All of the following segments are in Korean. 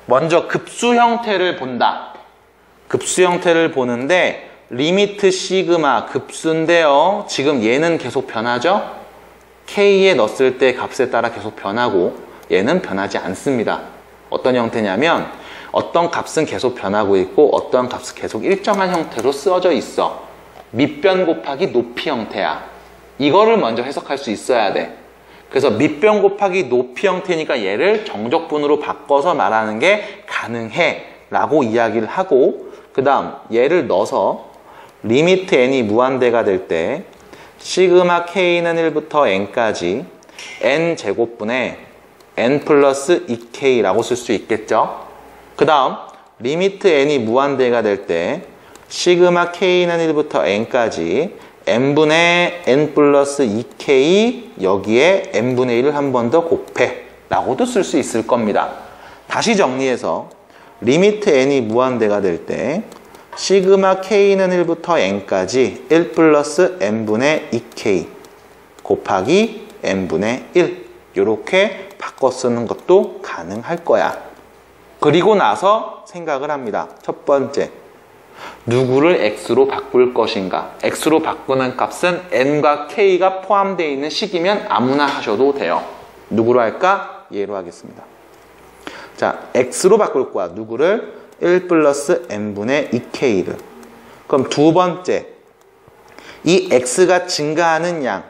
먼저 급수 형태를 본다. 급수 형태를 보는데 리미트 시그마 급수인데요. 지금 얘는 계속 변하죠? K에 넣었을 때 값에 따라 계속 변하고 얘는 변하지 않습니다. 어떤 형태냐면 어떤 값은 계속 변하고 있고 어떤 값은 계속 일정한 형태로 쓰여져 있어. 밑변 곱하기 높이 형태야. 이거를 먼저 해석할 수 있어야 돼. 그래서 밑변 곱하기 높이 형태니까 얘를 정적분으로 바꿔서 말하는 게 가능해 라고 이야기를 하고, 그 다음 얘를 넣어서 리미트 n이 무한대가 될 때 시그마 k는 1부터 n까지 n제곱분의 n 플러스 2k라고 쓸 수 있겠죠. 그 다음 리미트 n이 무한대가 될 때 시그마 k는 1부터 n까지 n분의 n 플러스 2k 여기에 n분의 1을 한 번 더 곱해 라고도 쓸 수 있을 겁니다. 다시 정리해서 리미트 n이 무한대가 될 때 시그마 k는 1부터 n까지 1 플러스 n분의 2k 곱하기 n분의 1 이렇게 바꿔 쓰는 것도 가능할 거야. 그리고 나서 생각을 합니다. 첫 번째, 누구를 x로 바꿀 것인가? x로 바꾸는 값은 n과 k가 포함되어 있는 식이면 아무나 하셔도 돼요. 누구로 할까? 얘로 하겠습니다. 자, x로 바꿀 거야. 누구를? 1 플러스 n분의 2k를. 그럼 두 번째, 이 x가 증가하는 양,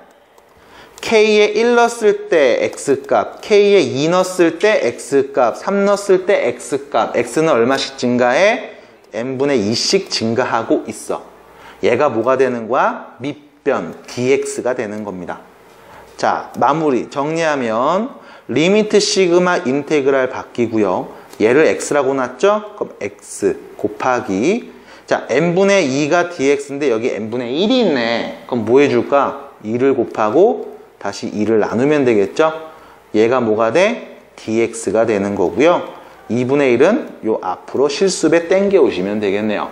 k에 1 넣었을 때 x값, k에 2 넣었을 때 x값, 3 넣었을 때 x값, x는 얼마씩 증가해? n분의 2씩 증가하고 있어. 얘가 뭐가 되는 거야? 밑변 dx가 되는 겁니다. 자, 마무리 정리하면 리미트 시그마 인테그랄 바뀌고요. 얘를 x라고 놨죠? 그럼 x 곱하기, 자, n분의 2가 dx인데 여기 n분의 1이 있네. 그럼 뭐 해줄까? 2를 곱하고 다시 2를 나누면 되겠죠? 얘가 뭐가 돼? dx가 되는 거고요. 2분의 1은 요 앞으로 실수배 땡겨 오시면 되겠네요.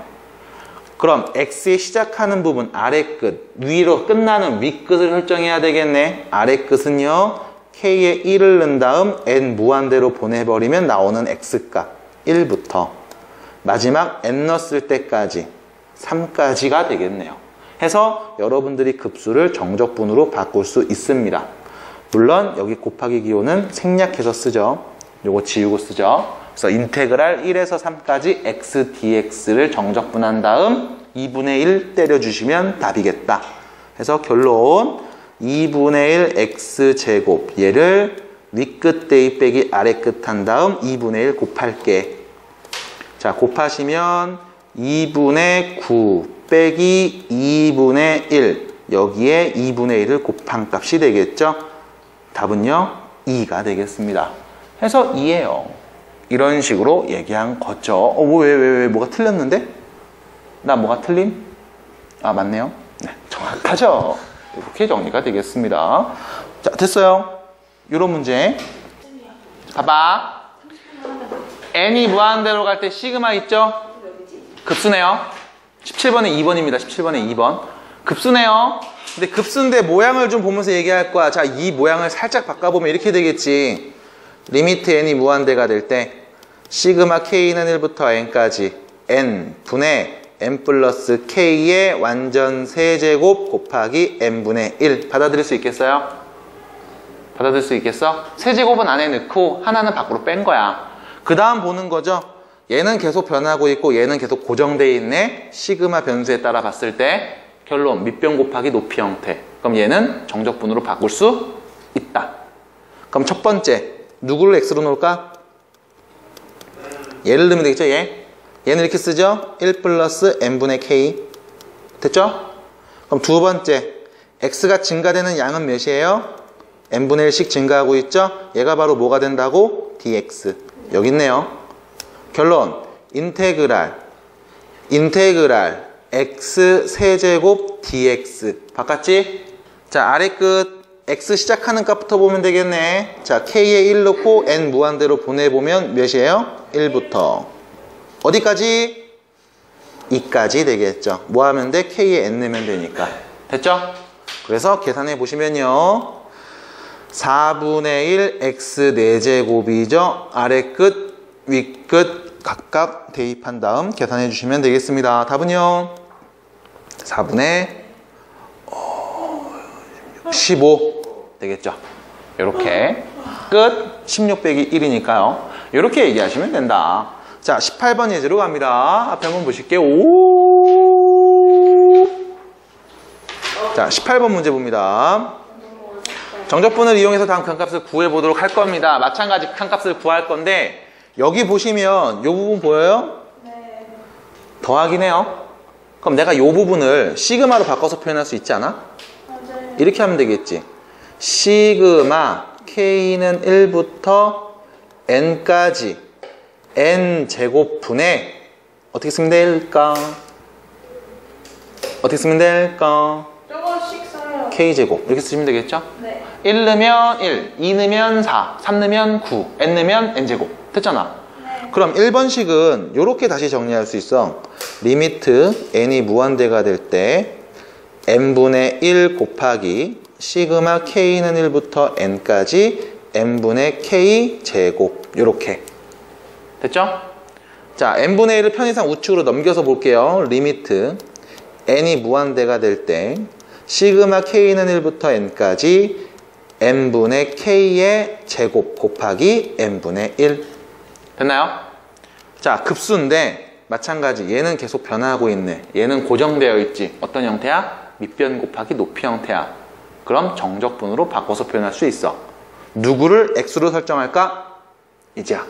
그럼 x의 시작하는 부분 아래 끝, 위로 끝나는 윗끝을 설정해야 되겠네. 아래 끝은요, k에 1을 넣은 다음 n 무한대로 보내버리면 나오는 x값 1부터 마지막 n 넣었을 때까지 3까지가 되겠네요. 해서 여러분들이 급수를 정적분으로 바꿀 수 있습니다. 물론 여기 곱하기 기호는 생략해서 쓰죠. 요거 지우고 쓰죠. 그래서 인테그랄 1에서 3까지 x dx를 정적분한 다음 2분의 1 때려주시면 답이겠다. 해서 결론 2분의 1 x제곱, 얘를 윗끝 대입 빼기 아래끝 한 다음 2분의 1 곱할게. 자, 곱하시면 2분의 9 빼기 2분의 1, 여기에 2분의 1을 곱한 값이 되겠죠. 답은요 2가 되겠습니다. 해서 2예요. 이런 식으로 얘기한 거죠. 왜 뭐가 틀렸는데? 나 뭐가 틀림? 아, 맞네요. 네, 정확하죠. 이렇게 정리가 되겠습니다. 자, 됐어요. 이런 문제 봐봐. n이 무한대로 갈 때 시그마 있죠? 급수네요. 17번에 2번입니다. 17번에 2번 급수네요. 근데 급수인데 모양을 좀 보면서 얘기할 거야. 자, 이 모양을 살짝 바꿔보면 이렇게 되겠지. 리미트 n이 무한대가 될 때 시그마 k는 1부터 n까지 n 분의 n 플러스 k의 완전 세제곱 곱하기 n분의 1 받아들일 수 있겠어요? 받아들일 수 있겠어? 세제곱은 안에 넣고 하나는 밖으로 뺀 거야. 그 다음 보는 거죠. 얘는 계속 변하고 있고 얘는 계속 고정되어 있네. 시그마 변수에 따라 봤을 때 결론 밑변 곱하기 높이 형태. 그럼 얘는 정적분으로 바꿀 수 있다. 그럼 첫 번째 누구를 x로 놓을까? 얘를 넣으면 되겠죠. 얘는 이렇게 쓰죠. 1 플러스 n분의 k 됐죠? 그럼 두 번째 x가 증가되는 양은 몇이에요? n분의 1씩 증가하고 있죠? 얘가 바로 뭐가 된다고? dx 여기 있네요. 결론 인테그랄 x 세제곱 dx 바꿨지? 자, 아래 끝 x 시작하는 값부터 보면 되겠네. 자, k에 1 넣고 n 무한대로 보내보면 몇이에요? 1부터 어디까지? 2까지 되겠죠. 뭐 하면 돼? k에 n 넣으면 되니까. 됐죠? 그래서 계산해 보시면요 4분의 1 x 4제곱이죠. 아래 끝 윗, 끝 각각 대입한 다음 계산해 주시면 되겠습니다. 답은요 4분의 15 되겠죠. 이렇게 끝 16 빼기 1이니까요. 이렇게 얘기하시면 된다. 자, 18번 예제로 갑니다. 앞에 한번 보실게요. 자, 18번 문제 봅니다. 정적분을 이용해서 다음 극한값을 구해보도록 할 겁니다. 마찬가지 극한값을 구할 건데 여기 보시면 이 부분 보여요? 네. 더하기네요. 그럼 내가 이 부분을 시그마로 바꿔서 표현할 수 있지 않아? 맞아요. 이렇게 하면 되겠지. 시그마 K는 1부터 N까지 N제곱분의 어떻게 쓰면 될까? 어떻게 쓰면 될까? 조금씩 써요. K제곱 이렇게 쓰시면 되겠죠? 네. 1 넣으면 1, 2 넣으면 4, 3 넣으면 9, N 넣으면 N제곱 됐잖아. 네. 그럼 1번식은 이렇게 다시 정리할 수 있어. 리미트 N이 무한대가 될 때 N분의 1 곱하기 시그마 K는 1부터 N까지 N분의 K 제곱 이렇게 됐죠? 자, N분의 1을 편의상 우측으로 넘겨서 볼게요. 리미트 N이 무한대가 될 때 시그마 K는 1부터 N까지 N분의 K의 제곱 곱하기 N분의 1 됐나요? 자, 급수인데 마찬가지 얘는 계속 변화하고 있네. 얘는 고정되어 있지. 어떤 형태야? 밑변 곱하기 높이 형태야. 그럼 정적분으로 바꿔서 표현할 수 있어. 누구를 x로 설정할까? 이제야.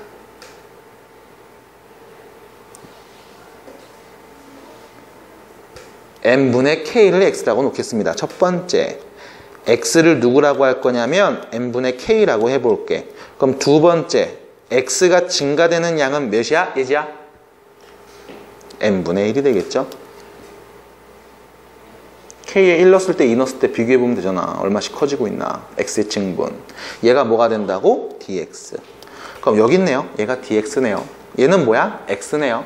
n분의 k를 x라고 놓겠습니다. 첫 번째, x를 누구라고 할 거냐면 n분의 k라고 해볼게. 그럼 두 번째, x가 증가되는 양은 몇이야? 예지야? n분의 1이 되겠죠? k에 1 넣었을 때 2 넣었을 때 비교해보면 되잖아. 얼마씩 커지고 있나. x의 증분. 얘가 뭐가 된다고? dx. 그럼 여기 있네요. 얘가 dx네요. 얘는 뭐야? x네요.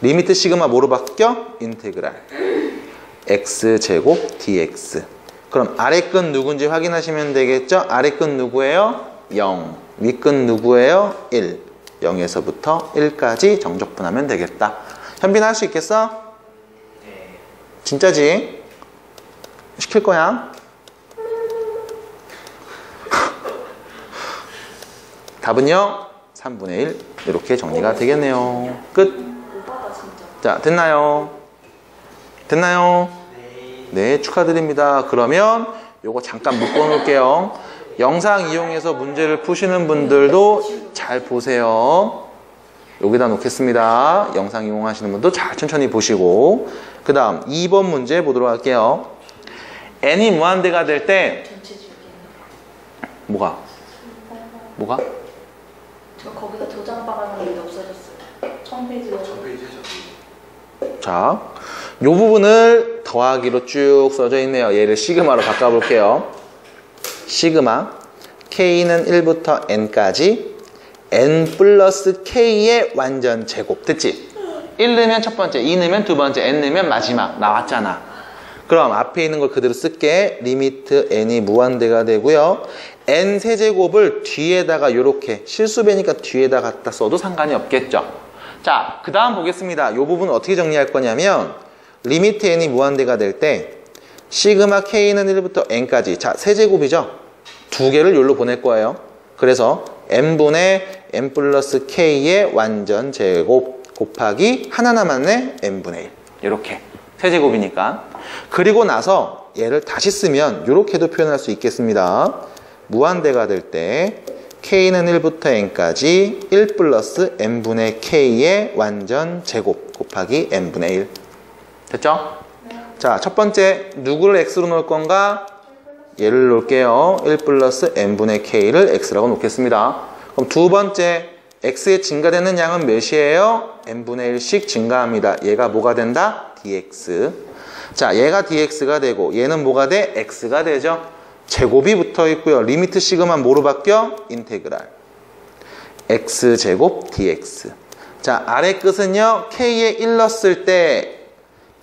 리미트 시그마 뭐로 바뀌어? 인테그랄. x제곱 dx. 그럼 아래 끝 누군지 확인하시면 되겠죠? 아래 끝 누구예요? 0. 위 끝 누구예요? 1. 0에서부터 1까지 정적분하면 되겠다. 현빈아 할 수 있겠어? 네. 진짜지? 시킬 거야? 답은요 3분의 1 이렇게 정리가 되겠네요. 끝. 오빠가 진짜. 자, 됐나요? 됐나요? 네, 축하드립니다. 그러면 요거 잠깐 묶어 놓을게요. 영상 이용해서 문제를 푸시는 분들도 잘 보세요. 여기다 놓겠습니다. 영상 이용하시는 분도 잘 천천히 보시고, 그 다음 2번 문제 보도록 할게요. n이 무한대가 될 때 전체 줄게. 뭐가? 뭐가? 저 거기다 도장 박았는데 없어졌어요. 1000페이지로. 자, 요 부분을 더하기로 쭉 써져 있네요. 얘를 시그마로 바꿔볼게요. 시그마 K는 1부터 N까지 N 플러스 K의 완전 제곱. 됐지? 1 넣으면 첫 번째, 2 넣으면 두 번째, N 넣으면 마지막. 나왔잖아. 그럼 앞에 있는 걸 그대로 쓸게. 리미트 N이 무한대가 되고요. N 세제곱을 뒤에다가 이렇게 실수배니까 뒤에다 갖다 써도 상관이 없겠죠. 자, 그 다음 보겠습니다. 이 부분은 어떻게 정리할 거냐면 리미트 N이 무한대가 될 때 시그마 K는 1부터 N까지. 자, 세제곱이죠? 두 개를 여기로 보낼 거예요. 그래서 N분의 N 플러스 K의 완전 제곱 곱하기 하나 남았네. N분의 1. 이렇게. 세제곱이니까. 그리고 나서 얘를 다시 쓰면 이렇게도 표현할 수 있겠습니다. 무한대가 될 때 K는 1부터 N까지 1 플러스 N분의 K의 완전 제곱 곱하기 N분의 1. 됐죠? 네. 자, 첫 번째 누구를 X로 놓을 건가? 얘를 놓을게요. 1 플러스 N분의 K를 X라고 놓겠습니다. 그럼 두 번째 X의 증가되는 양은 몇이에요? N분의 1씩 증가합니다. 얘가 뭐가 된다? dx. 자, 얘가 dx가 되고 얘는 뭐가 돼? x가 되죠. 제곱이 붙어 있고요. 리미트 시그마 뭐로 바뀌어? 인테그랄. x제곱 dx. 자, 아래 끝은요. k에 1 넣었을 때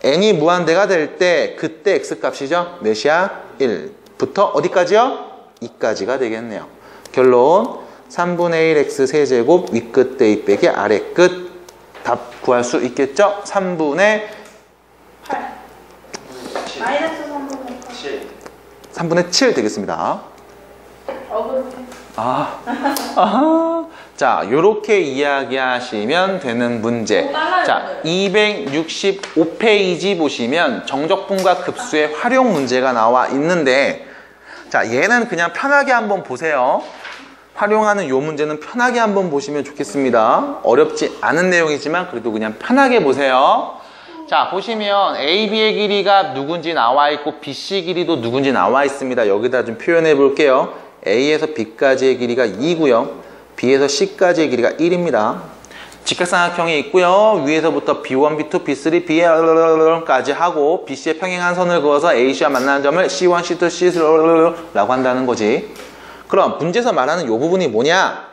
n이 무한대가 될 때 그때 x값이죠. 몇이야? 1부터 어디까지요? 2까지가 되겠네요. 결론 3분의 1x 세제곱 윗끝 대입 빼기 아래끝 답 구할 수 있겠죠? 3분의 8. 마이너스 3분의 8. 7. 3분의 7 되겠습니다. 어그로해. 자, 요렇게 이야기하시면 되는 문제. 자, 265페이지 보시면 정적분과 급수의 활용 문제가 나와 있는데, 자, 얘는 그냥 편하게 한번 보세요. 활용하는 요 문제는 편하게 한번 보시면 좋겠습니다. 어렵지 않은 내용이지만 그래도 그냥 편하게 보세요. 자, 보시면 A, B의 길이가 누군지 나와 있고 BC 길이도 누군지 나와 있습니다. 여기다 좀 표현해 볼게요. A에서 B까지의 길이가 2고요. B에서 C까지의 길이가 1입니다. 직각삼각형이 있고요. 위에서부터 B1, B2, B3, B까지 하고 BC에 평행한 선을 그어서 AC와 만나는 점을 C1, C2, C3라고 한다는 거지. 그럼 문제에서 말하는 이 부분이 뭐냐?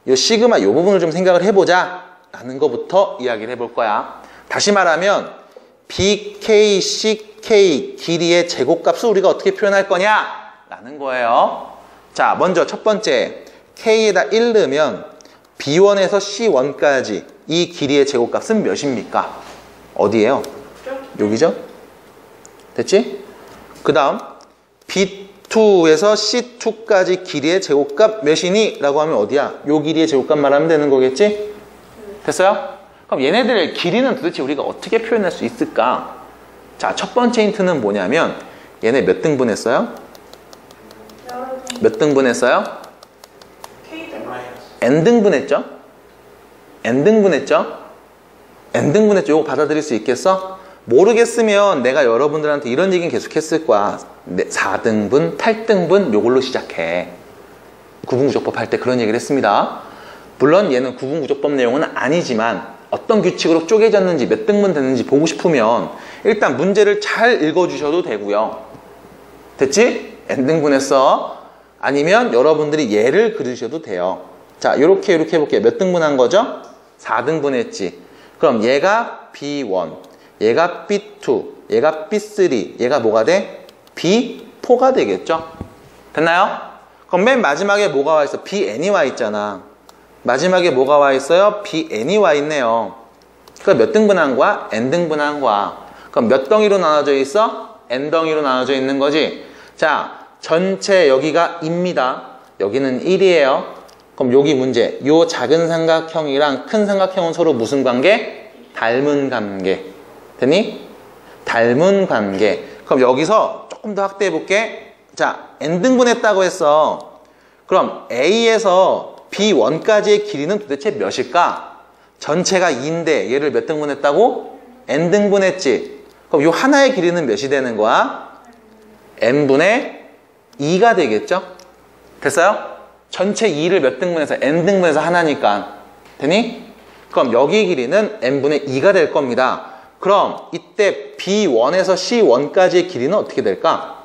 이 시그마 이 부분을 좀 생각을 해보자 라는 것부터 이야기를 해볼 거야. 다시 말하면 BK, CK 길이의 제곱값을 우리가 어떻게 표현할 거냐? 라는 거예요. 자, 먼저 첫 번째 K에다 1 넣으면 B1에서 C1까지 이 길이의 제곱값은 몇입니까? 어디예요? 여기죠? 됐지? 그 다음 B2에서 C2까지 길이의 제곱값 몇이니? 라고 하면 어디야? 요 길이의 제곱값 말하면 되는 거겠지? 됐어요? 그럼 얘네들의 길이는 도대체 우리가 어떻게 표현할 수 있을까? 자, 첫 번째 힌트는 뭐냐면 얘네 몇 등분했어요? 몇 등분했어요? n등분했죠? n등분했죠? n등분했죠? 이거 받아들일 수 있겠어? 모르겠으면 내가 여러분들한테 이런 얘기는 계속 했을 거야. 4등분, 8등분 요걸로 시작해. 구분구조법 할 때 그런 얘기를 했습니다. 물론 얘는 구분구조법 내용은 아니지만 어떤 규칙으로 쪼개졌는지 몇 등분 됐는지 보고 싶으면 일단 문제를 잘 읽어주셔도 되고요. 됐지? n등분했어. 아니면 여러분들이 예를 그리셔도 돼요. 자, 요렇게 해볼게요. 몇 등분한 거죠? 4등분했지. 그럼 얘가 B1, 얘가 B2, 얘가 B3, 얘가 뭐가 돼? B4가 되겠죠? 됐나요? 그럼 맨 마지막에 뭐가 와 있어? BN이 와 있잖아. 마지막에 뭐가 와 있어요? BN이 와 있네요. 그럼 몇 등분한 거야? N등분한 거야. 그럼 몇 덩이로 나눠져 있어? N덩이로 나눠져 있는 거지. 자, 전체 여기가 2입니다. 여기는 1이에요. 그럼 여기 문제. 요 작은 삼각형이랑 큰 삼각형은 서로 무슨 관계? 닮은 관계. 됐니? 닮은 관계. 그럼 여기서 조금 더 확대해 볼게. 자, n등분했다고 했어. 그럼 A에서 B1까지의 길이는 도대체 몇일까? 전체가 2인데 얘를 몇 등분했다고? n등분했지. 그럼 요 하나의 길이는 몇이 되는 거야? n분의 2가 되겠죠? 됐어요? 전체 2를 몇 등분해서 n등분해서 하나니까. 되니? 그럼 여기 길이는 n분의 2가 될 겁니다. 그럼 이때 B1에서 C1까지의 길이는 어떻게 될까?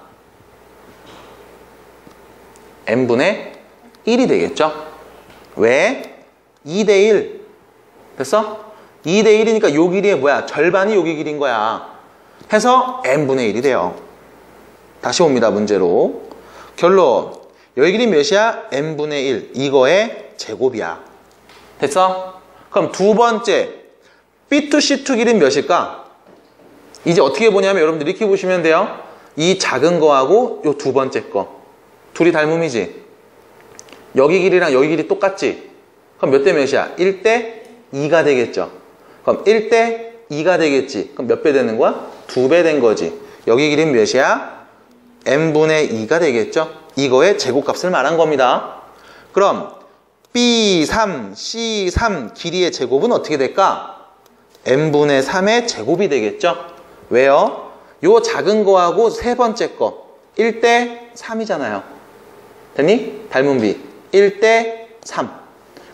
n분의 1이 되겠죠? 왜? 2대 1. 됐어? 2대 1이니까 요 길이의 뭐야? 절반이 여기 길이인 거야. 해서 n분의 1이 돼요. 다시 옵니다, 문제로. 결론. 여기 길이 몇이야? n분의 1. 이거의 제곱이야. 됐어? 그럼 두 번째. B2, C2 길이는 몇일까? 이제 어떻게 보냐면 여러분들 이렇게 보시면 돼요. 이 작은 거하고 요 두 번째 거. 둘이 닮음이지? 여기 길이랑 여기 길이 똑같지? 그럼 몇 대 몇이야? 1대 2가 되겠죠? 그럼 1대 2가 되겠지? 그럼 몇 배 되는 거야? 2배 된 거지. 여기 길이는 몇이야? n분의 2가 되겠죠? 이거의 제곱값을 말한 겁니다. 그럼 B3, C3 길이의 제곱은 어떻게 될까? n분의 3의 제곱이 되겠죠? 왜요? 요 작은 거하고 세 번째 거 1대 3이잖아요. 됐니? 닮은 비 1대 3.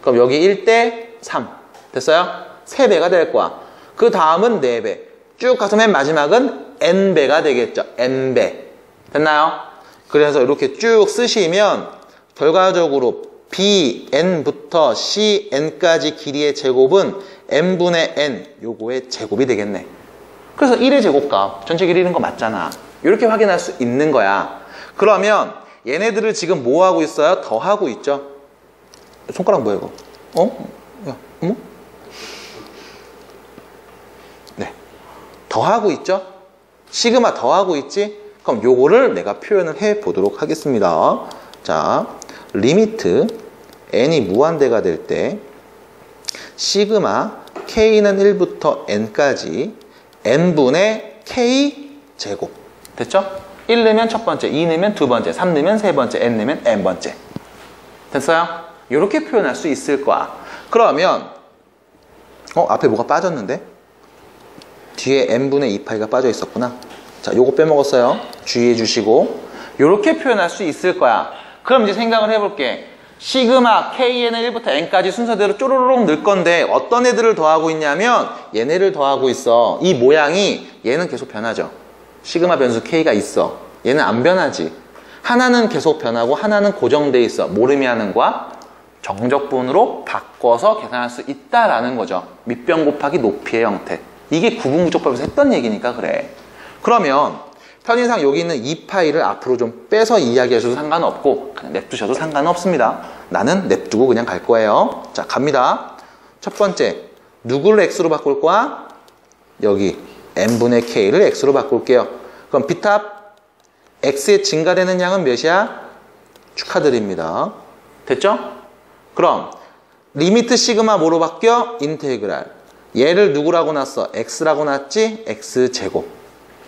그럼 여기 1대 3. 됐어요? 3배가 될 거야. 그 다음은 4배. 쭉 가서 맨 마지막은 n배가 되겠죠. n배. 됐나요? 그래서 이렇게 쭉 쓰시면 결과적으로 bn부터 cn까지 길이의 제곱은 n분의 n 요거의 제곱이 되겠네. 그래서 1의 제곱값 전체 길이 이런 거 맞잖아. 이렇게 확인할 수 있는 거야. 그러면 얘네들을 지금 뭐 하고 있어요? 더하고 있죠. 손가락 뭐야 이거? 야, 어머? 네, 더하고 있죠? 시그마 더하고 있지? 그럼 요거를 내가 표현을 해 보도록 하겠습니다. 자, 리미트 n이 무한대가 될 때 시그마 k는 1부터 n까지 n분의 k 제곱. 됐죠? 1 넣으면 첫 번째, 2 넣으면 두 번째, 3 넣으면 세 번째, n 넣으면 n 번째. 됐어요? 이렇게 표현할 수 있을 거야. 그러면 앞에 뭐가 빠졌는데? 뒤에 n분의 2파이가 빠져 있었구나. 자, 요거 빼먹었어요. 주의해 주시고 이렇게 표현할 수 있을 거야. 그럼 이제 생각을 해볼게. 시그마 k에는 1부터 n까지 순서대로 쪼르륵 넣을 건데 어떤 애들을 더하고 있냐면 얘네를 더하고 있어. 이 모양이 얘는 계속 변하죠. 시그마 변수 k가 있어. 얘는 안 변하지. 하나는 계속 변하고 하나는 고정돼 있어. 모르미하는 거와 정적분으로 바꿔서 계산할 수 있다라는 거죠. 밑변 곱하기 높이의 형태. 이게 구분구조법에서 했던 얘기니까 그래. 그러면 편의상 여기 있는 2파이를 앞으로 좀 빼서 이야기하셔도 상관없고 그냥 냅두셔도 상관없습니다. 나는 냅두고 그냥 갈 거예요. 자, 갑니다. 첫 번째, 누구를 x로 바꿀 거야? 여기 n분의 k를 x로 바꿀게요. 그럼 b탑 x의 증가되는 양은 몇이야? 축하드립니다. 됐죠? 그럼 리미트 시그마 뭐로 바뀌어? 인테그랄. 얘를 누구라고 놨어? x라고 놨지? x제곱.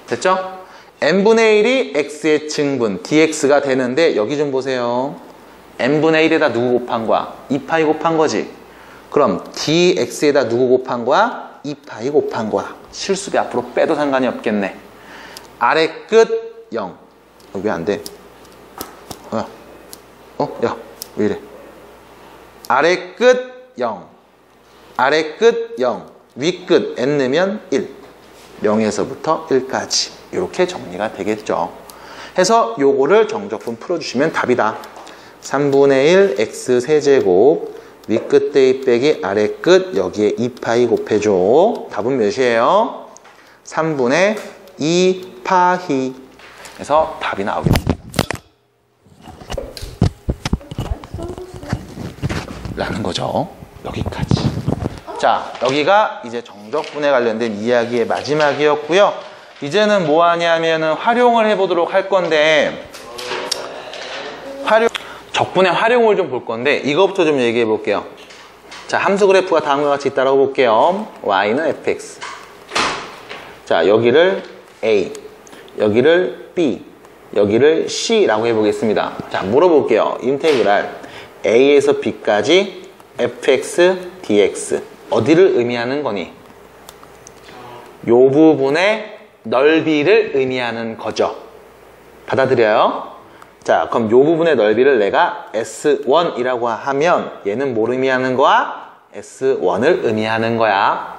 됐죠? n분의 1이 x의 증분 dx가 되는데 여기 좀 보세요. n분의 1에다 누구 곱한 거야? 2파이 곱한 거지. 그럼 dx에다 누구 곱한 거야? 2파이 곱한 거야. 실수비 앞으로 빼도 상관이 없겠네. 아래 끝 0. 왜 안 돼? 야, 왜 이래? 아래 끝 0. 아래 끝 0. 위 끝 n 넣으면 1. 0에서부터 1까지. 이렇게 정리가 되겠죠. 해서 요거를 정적분 풀어주시면 답이다. 3분의 1 x 세제곱 윗끝 대입 빼기 아래 끝 여기에 2파이 곱해줘. 답은 몇이에요? 3분의 2파이. 그래서 답이 나오겠습니다. 라는 거죠. 여기까지. 자, 여기가 이제 정적분에 관련된 이야기의 마지막이었고요. 이제는 뭐 하냐면은 활용을 해보도록 할 건데, 적분의 활용을 좀 볼 건데, 이거부터 좀 얘기해 볼게요. 자, 함수 그래프가 다음과 같이 있다고 볼게요. y는 fx. 자, 여기를 a, 여기를 b, 여기를 c라고 해보겠습니다. 자, 물어볼게요. 인테그랄 a에서 b까지 fx dx. 어디를 의미하는 거니? 요 부분의 넓이를 의미하는 거죠. 받아들여요? 자, 그럼 요 부분의 넓이를 내가 S1이라고 하면 얘는 뭘 의미하는 거야? S1을 의미하는 거야.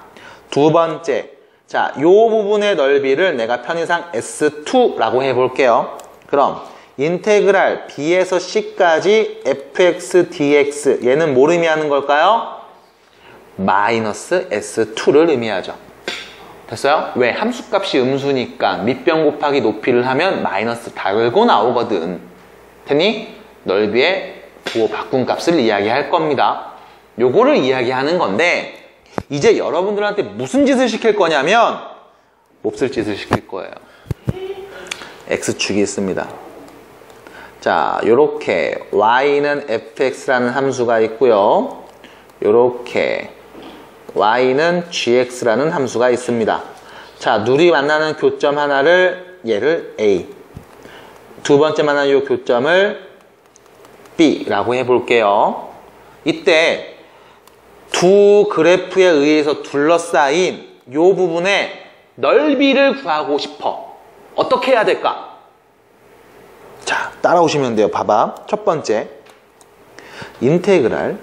두 번째, 자, 요 부분의 넓이를 내가 편의상 S2라고 해볼게요. 그럼 인테그랄 B에서 C까지 fx dx 얘는 뭘 의미하는 걸까요? 마이너스 S2를 의미하죠. 됐어요? 왜? 함수값이 음수니까 밑변 곱하기 높이를 하면 마이너스 달고 나오거든. 됐니? 넓이의 부호 바꾼 값을 이야기할 겁니다. 요거를 이야기하는 건데 이제 여러분들한테 무슨 짓을 시킬 거냐면 몹쓸 짓을 시킬 거예요. X축이 있습니다. 자, 요렇게 y는 fx라는 함수가 있고요. 요렇게 y는 gx라는 함수가 있습니다. 자, 둘이 만나는 교점 하나를 얘를 a, 두 번째 만나는 이 교점을 b라고 해볼게요. 이때 두 그래프에 의해서 둘러싸인 이 부분의 넓이를 구하고 싶어. 어떻게 해야 될까? 자, 따라오시면 돼요. 봐봐. 첫 번째, 인테그랄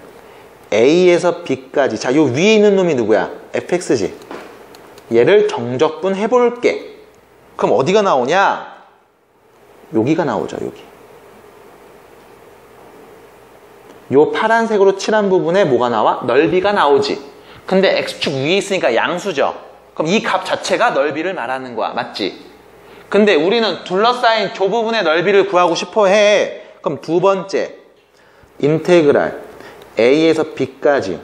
a에서 b까지. 자, 요 위에 있는 놈이 누구야? fx지. 얘를 정적분 해볼게. 그럼 어디가 나오냐? 여기가 나오죠. 여기. 요 파란색으로 칠한 부분에 뭐가 나와? 넓이가 나오지. 근데 x축 위에 있으니까 양수죠. 그럼 이 값 자체가 넓이를 말하는 거야. 맞지? 근데 우리는 둘러싸인 저 부분의 넓이를 구하고 싶어 해. 그럼 두 번째, 인테그랄 A에서 B까지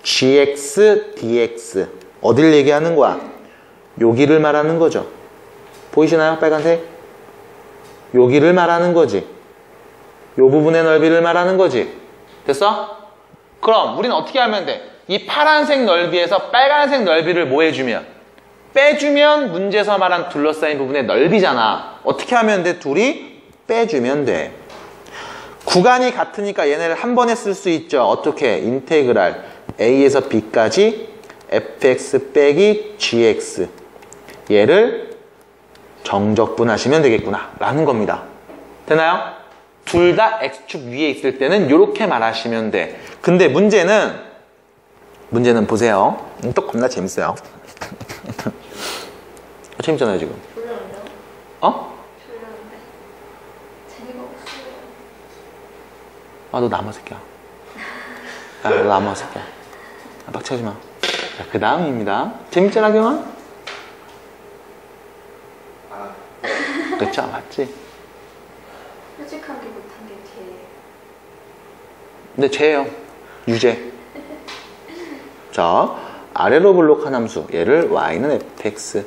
gx, dx 어딜 얘기하는 거야? 여기를 말하는 거죠. 보이시나요? 빨간색? 여기를 말하는 거지. 요 부분의 넓이를 말하는 거지. 됐어? 그럼 우리는 어떻게 하면 돼? 이 파란색 넓이에서 빨간색 넓이를 뭐 해주면? 빼주면 문제에서 말한 둘러싸인 부분의 넓이잖아. 어떻게 하면 돼? 둘이 빼주면 돼. 구간이 같으니까 얘네를 한 번에 쓸 수 있죠. 어떻게? 인테그랄 A에서 B까지 fx 빼기 gx 얘를 정적분하시면 되겠구나 라는 겁니다. 되나요? 둘 다 x축 위에 있을 때는 이렇게 말하시면 돼. 근데 문제는 보세요. 또 겁나 재밌어요. 재밌잖아요 지금. 졸려는데요? 어? 졸려는데 재미가 없어요. 아, 너 남아 새끼야. 야, 너 남아 새끼야. 아, 빡치지 마. 자, 그 다음입니다. 재밌잖아, 경아? 그쵸, 맞지? 솔직하게 못한 게 제일. 근데 쟤예요. 유죄. 자, 아래로 블록한 함수. 얘를 y는 fx.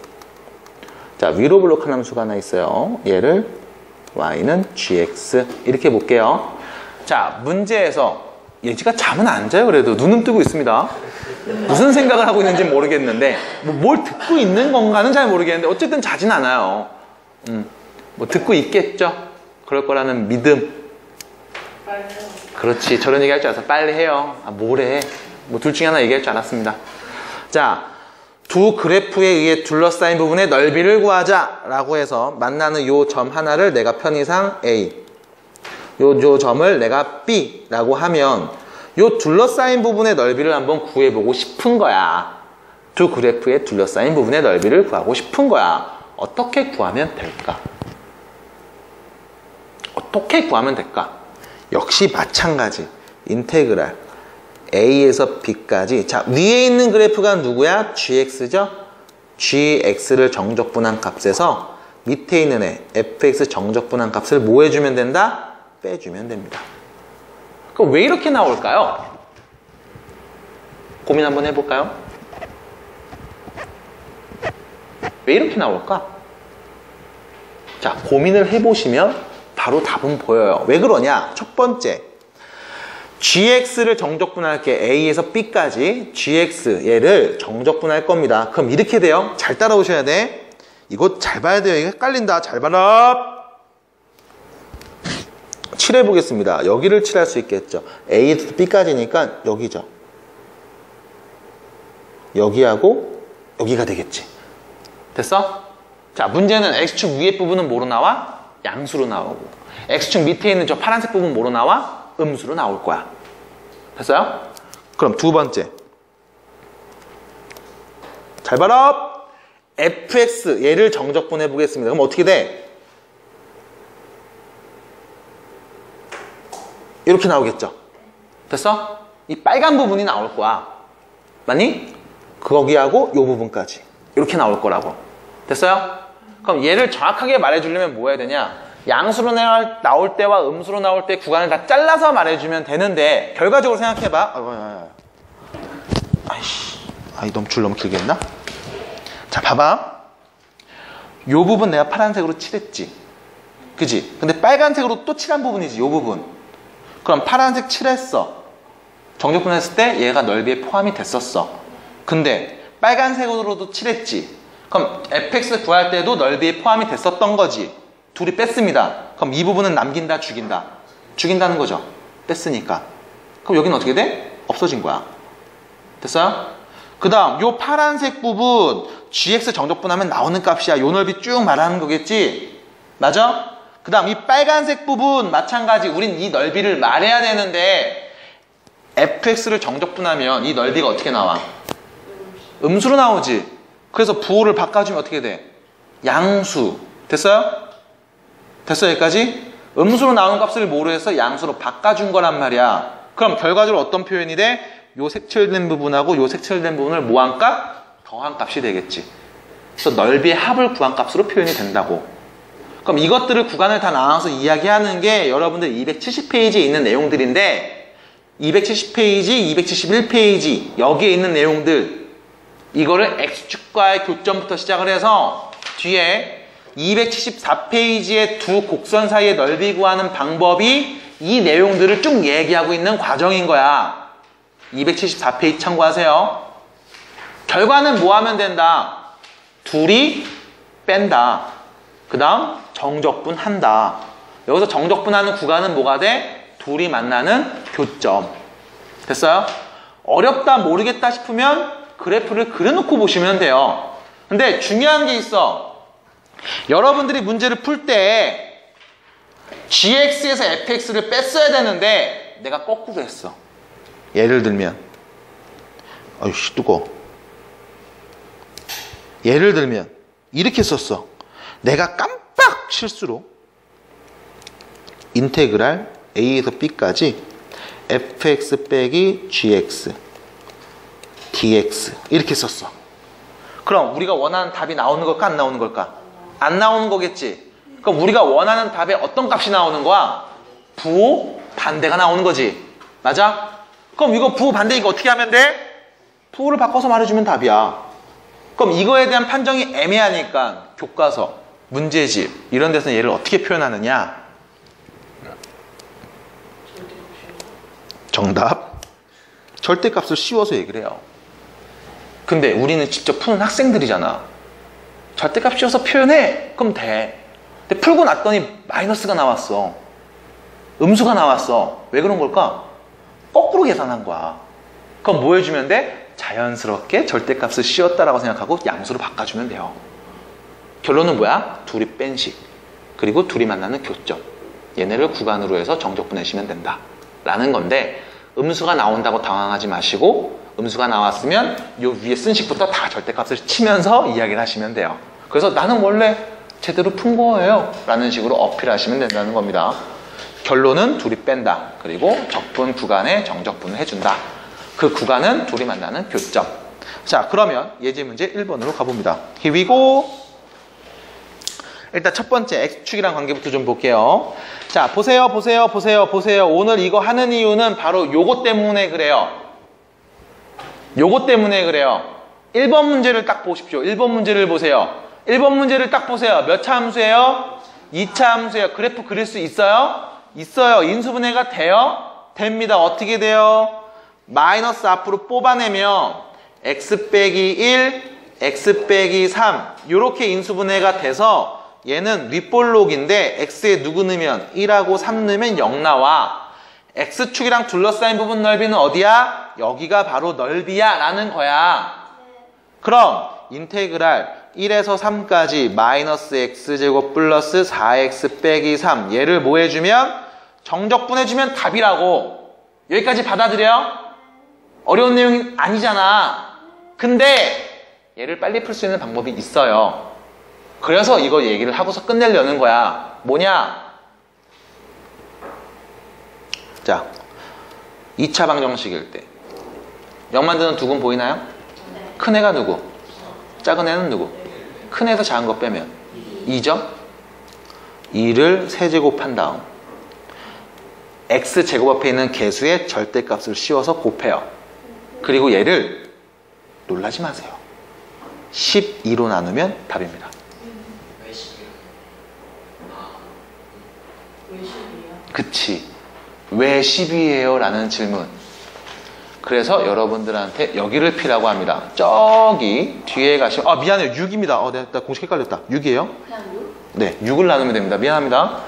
자, 위로 블록한 함수가 하나 있어요. 얘를 y는 gx. 이렇게 볼게요. 자, 문제에서 예지가 잠은 안 자요. 그래도 눈은 뜨고 있습니다. 무슨 생각을 하고 있는지 모르겠는데 뭘 듣고 있는 건가는 잘 모르겠는데 어쨌든 자진 않아요. 뭐 듣고 있겠죠. 그럴 거라는 믿음. 그렇지. 저런 얘기 할 줄 알아서 빨리 해요. 아, 뭐래. 뭐 둘 중에 하나 얘기할 줄 알았습니다. 자, 두 그래프에 의해 둘러싸인 부분의 넓이를 구하자 라고 해서 만나는 요 점 하나를 내가 편의상 A, 요 점을 내가 B 라고 하면 요 둘러싸인 부분의 넓이를 한번 구해보고 싶은 거야. 두 그래프에 둘러싸인 부분의 넓이를 구하고 싶은 거야. 어떻게 구하면 될까? 어떻게 구하면 될까? 역시 마찬가지. 인테그랄 A에서 B까지. 자, 위에 있는 그래프가 누구야? gx죠? gx를 정적분한 값에서 밑에 있는 애 fx 정적분한 값을 뭐 해주면 된다? 빼주면 됩니다. 그럼 왜 이렇게 나올까요? 고민 한번 해볼까요? 왜 이렇게 나올까? 자, 고민을 해보시면 바로 답은 보여요. 왜 그러냐? 첫 번째, gx를 정적분할게. A에서 B까지 gx 얘를 정적분할 겁니다. 그럼 이렇게 돼요. 잘 따라오셔야 돼. 이거 잘 봐야 돼요. 이거 헷갈린다. 잘 봐라. 칠해보겠습니다. 여기를 칠할 수 있겠죠. A에서 B까지니까 여기죠. 여기하고 여기가 되겠지. 됐어? 자, 문제는 x축 위에 부분은 뭐로 나와? 양수로 나오고 x축 밑에 있는 저 파란색 부분 뭐로 나와? 음수로 나올 거야. 됐어요? 그럼 두 번째, 잘 봐라. fx 얘를 정적분해 보겠습니다. 그럼 어떻게 돼? 이렇게 나오겠죠. 됐어? 이 빨간 부분이 나올 거야. 맞니? 거기하고 이 부분까지 이렇게 나올 거라고. 됐어요? 그럼 얘를 정확하게 말해주려면 뭐 해야 되냐? 양수로 나올 때와 음수로 나올 때 구간을 다 잘라서 말해주면 되는데, 결과적으로 생각해봐. 아이, 줄 너무 길게 했나? 자, 봐봐. 요 부분 내가 파란색으로 칠했지. 그지? 근데 빨간색으로 또 칠한 부분이지, 요 부분. 그럼 파란색 칠했어. 정적분했을 때 얘가 넓이에 포함이 됐었어. 근데 빨간색으로도 칠했지. 그럼 fx 구할 때도 넓이에 포함이 됐었던 거지. 둘이 뺐습니다. 그럼 이 부분은 남긴다, 죽인다? 죽인다는 거죠. 뺐으니까. 그럼 여기는 어떻게 돼? 없어진 거야. 됐어요? 그 다음 요 파란색 부분 gx 정적분하면 나오는 값이야. 요 넓이 쭉 말하는 거겠지? 맞아? 그 다음 이 빨간색 부분 마찬가지. 우린 이 넓이를 말해야 되는데 fx를 정적분하면 이 넓이가 어떻게 나와? 음수로 나오지. 그래서 부호를 바꿔주면 어떻게 돼? 양수. 됐어요? 됐어 여기까지? 음수로 나오는 값을 뭐로 해서 양수로 바꿔준 거란 말이야. 그럼 결과적으로 어떤 표현이 돼? 요 색칠된 부분하고 요 색칠된 부분을 뭐한 값? 더한 값이 되겠지. 그래서 넓이의 합을 구한 값으로 표현이 된다고. 그럼 이것들을 구간을 다 나눠서 이야기하는 게 여러분들 270페이지에 있는 내용들인데, 270페이지, 271페이지 여기에 있는 내용들 이거를 X축과의 교점부터 시작을 해서 뒤에 274페이지의 두 곡선 사이의 넓이 구하는 방법이 이 내용들을 쭉 얘기하고 있는 과정인 거야. 274페이지 참고하세요. 결과는 뭐 하면 된다? 둘이 뺀다. 그 다음 정적분 한다. 여기서 정적분하는 구간은 뭐가 돼? 둘이 만나는 교점. 됐어요? 어렵다 모르겠다 싶으면 그래프를 그려놓고 보시면 돼요. 근데 중요한 게 있어. 여러분들이 문제를 풀 때 gx에서 fx를 뺐어야 되는데 내가 거꾸로 했어. 예를 들면 아유씨 뜨거워. 예를 들면 이렇게 썼어. 내가 깜빡 실수로 인테그랄 a에서 b까지 fx 빼기 gx dx 이렇게 썼어. 그럼 우리가 원하는 답이 나오는 걸까 안 나오는 걸까? 안 나오는 거겠지. 그럼 우리가 원하는 답에 어떤 값이 나오는 거야? 부호 반대가 나오는 거지. 맞아? 그럼 이거 부호 반대 이거 어떻게 하면 돼? 부호를 바꿔서 말해주면 답이야. 그럼 이거에 대한 판정이 애매하니까 교과서, 문제집 이런 데서는 얘를 어떻게 표현하느냐? 정답. 절대값을 씌워서 얘기를 해요. 근데 우리는 직접 푸는 학생들이잖아. 절대값 씌워서 표현해. 그럼 돼. 근데 풀고 났더니 마이너스가 나왔어. 음수가 나왔어. 왜 그런 걸까? 거꾸로 계산한 거야. 그럼 뭐 해주면 돼? 자연스럽게 절대값을 씌웠다라고 생각하고 양수로 바꿔주면 돼요. 결론은 뭐야? 둘이 뺀식. 그리고 둘이 만나는 교점. 얘네를 구간으로 해서 정적분 내시면 된다. 라는 건데 음수가 나온다고 당황하지 마시고 음수가 나왔으면 요 위에 쓴 식부터 다 절대값을 치면서 이야기를 하시면 돼요. 그래서 나는 원래 제대로 푼 거예요 라는 식으로 어필하시면 된다는 겁니다. 결론은 둘이 뺀다. 그리고 적분 구간에 정적분을 해준다. 그 구간은 둘이 만나는 교점. 자, 그러면 예제 문제 1번으로 가봅니다. Here we go. 일단 첫 번째 X축이랑 관계부터 좀 볼게요. 자, 보세요. 오늘 이거 하는 이유는 바로 요거 때문에 그래요. 요거 때문에 그래요. 1번 문제를 딱 보십시오. 1번 문제를 보세요. 1번 문제를 딱 보세요. 몇 차 함수예요? 2차 함수예요. 그래프 그릴 수 있어요? 있어요. 인수분해가 돼요? 됩니다. 어떻게 돼요? 마이너스 앞으로 뽑아내면 x 빼기 1, x 빼기 3 이렇게 인수분해가 돼서 얘는 윗볼록인데 x에 누구 넣으면 1하고 3 넣으면 0 나와. x축이랑 둘러싸인 부분 넓이는 어디야? 여기가 바로 넓이야 라는 거야. 그럼 인테그랄 1에서 3까지 마이너스 x제곱 플러스 4x 빼기 3 얘를 뭐 해주면? 정적분해주면 답이라고. 여기까지 받아들여? 어려운 내용이 아니잖아. 근데 얘를 빨리 풀 수 있는 방법이 있어요. 그래서 이거 얘기를 하고서 끝내려는 거야. 뭐냐? 자, 2차 방정식일 때 0 만드는 두 근 보이나요? 큰 애가 누구? 작은 애는 누구? 큰 애에서 작은 거 빼면 2죠? 2를 세제곱한 다음 x제곱 앞에 있는 개수의 절대값을 씌워서 곱해요. 그리고 얘를 놀라지 마세요. 12로 나누면 답입니다. 왜 12야? 왜 12야? 그치. 왜 10이에요? 라는 질문. 그래서 여러분들한테 여기를 피라고 합니다. 저기 뒤에 가시면 미안해요. 6입니다. 내가 공식 헷갈렸다. 6이에요? 그냥 6? 네, 6을 나누면 됩니다. 미안합니다.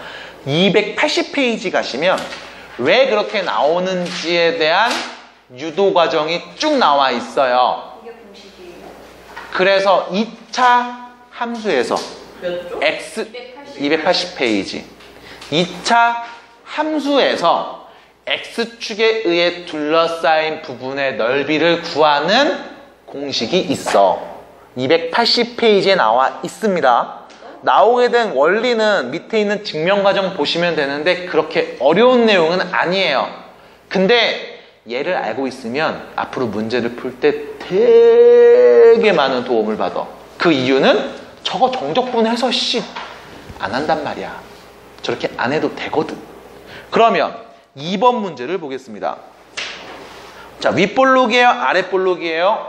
280페이지 가시면 왜 그렇게 나오는지에 대한 유도 과정이 쭉 나와 있어요. 이게 공식이에요. 그래서 2차 함수에서 몇 조? x 280페이지 2차 함수에서 x축에 의해 둘러싸인 부분의 넓이를 구하는 공식이 있어. 280페이지에 나와 있습니다. 나오게 된 원리는 밑에 있는 증명과정 보시면 되는데 그렇게 어려운 내용은 아니에요. 근데 얘를 알고 있으면 앞으로 문제를 풀 때 되게 많은 도움을 받아. 그 이유는 저거 정적분해서 안 한단 말이야. 저렇게 안 해도 되거든. 그러면 2번 문제를 보겠습니다. 자, 윗볼록이에요? 아랫볼록이에요?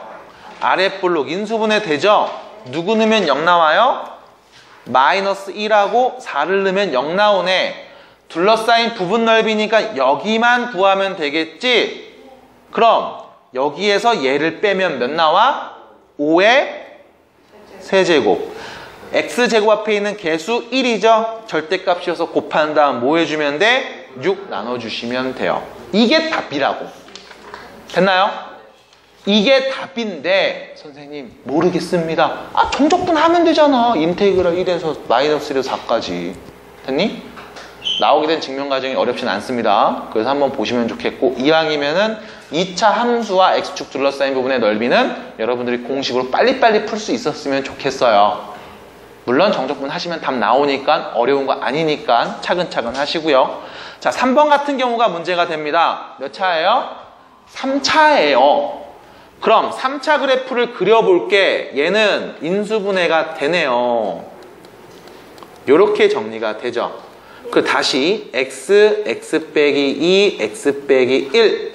아랫볼록. 인수분해 되죠? 누구 넣으면 0 나와요? 마이너스 1하고 4를 넣으면 0 나오네. 둘러싸인 부분 넓이니까 여기만 구하면 되겠지? 그럼 여기에서 얘를 빼면 몇 나와? 5의 세제곱. x제곱 앞에 있는 개수 1이죠? 절대값이어서 곱한 다음 뭐 해주면 돼? 6 나눠주시면 돼요. 이게 답이라고. 됐나요? 이게 답인데 선생님 모르겠습니다. 아, 정적분 하면 되잖아. 인테그랄 1에서 마이너스 1에서 4까지. 됐니? 나오게 된 증명 과정이 어렵진 않습니다. 그래서 한번 보시면 좋겠고, 이왕이면은 2차 함수와 x축 둘러싸인 부분의 넓이는 여러분들이 공식으로 빨리빨리 풀 수 있었으면 좋겠어요. 물론 정적분 하시면 답 나오니까 어려운 거 아니니까 차근차근 하시고요. 자, 3번 같은 경우가 문제가 됩니다. 몇 차예요? 3차예요. 그럼 3차 그래프를 그려볼게. 얘는 인수분해가 되네요. 요렇게 정리가 되죠. 그 다시 x 빼기 2, x 빼기 1.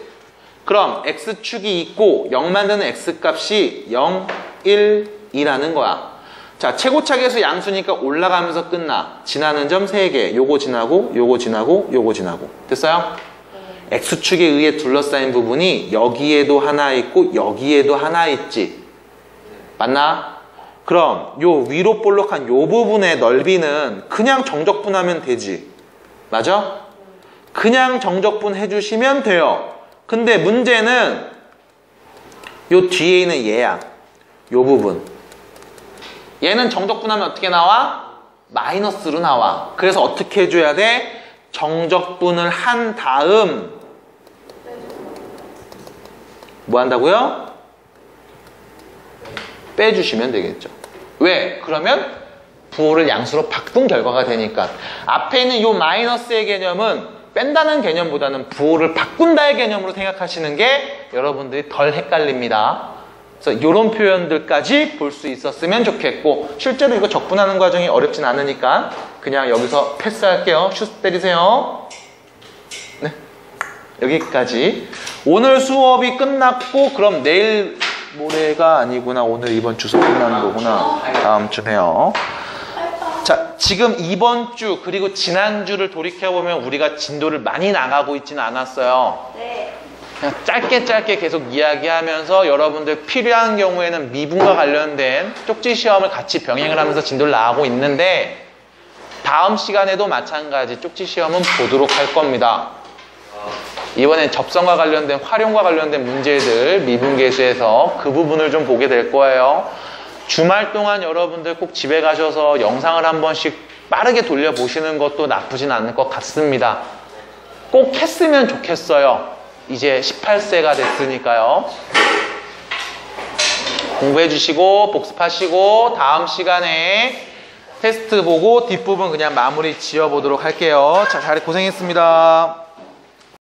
그럼 x축이 있고 0 만드는 x값이 0, 1, 2라는 거야. 자, 최고차계에서 양수니까 올라가면서 끝나. 지나는 점 3개. 요거 지나고, 요거 지나고, 요거 지나고. 됐어요? x축에 의해 둘러싸인 부분이 여기에도 하나 있고 여기에도 하나 있지. 맞나? 그럼 요 위로 볼록한 요 부분의 넓이는 그냥 정적분하면 되지. 맞아? 그냥 정적분 해주시면 돼요. 근데 문제는 요 뒤에 있는 얘야. 요 부분. 얘는 정적분하면 어떻게 나와? 마이너스로 나와. 그래서 어떻게 해줘야 돼? 정적분을 한 다음 뭐 한다고요? 빼주시면 되겠죠. 왜? 그러면 부호를 양수로 바꾼 결과가 되니까. 앞에 있는 이 마이너스의 개념은 뺀다는 개념보다는 부호를 바꾼다의 개념으로 생각하시는 게 여러분들이 덜 헷갈립니다. 그래서 이런 표현들까지 볼 수 있었으면 좋겠고, 실제로 이거 적분하는 과정이 어렵진 않으니까 그냥 여기서 패스할게요. 슛 때리세요. 네, 여기까지. 오늘 수업이 끝났고, 그럼 내일 모레가 아니구나. 오늘 이번 주 수업 끝나는 거구나. 다음 주네요. 자, 지금 이번 주 그리고 지난주를 돌이켜보면 우리가 진도를 많이 나가고 있지는 않았어요. 네. 그냥 짧게 계속 이야기하면서 여러분들 필요한 경우에는 미분과 관련된 쪽지 시험을 같이 병행을 하면서 진도를 나가고 있는데, 다음 시간에도 마찬가지 쪽지 시험은 보도록 할 겁니다. 이번엔 접선과 관련된, 활용과 관련된 문제들 미분계수에서 그 부분을 좀 보게 될 거예요. 주말 동안 여러분들 꼭 집에 가셔서 영상을 한 번씩 빠르게 돌려보시는 것도 나쁘진 않을 것 같습니다. 꼭 했으면 좋겠어요. 이제 18세가 됐으니까요. 공부해 주시고 복습하시고 다음 시간에 테스트 보고 뒷부분 그냥 마무리 지어보도록 할게요. 자, 잘 고생했습니다.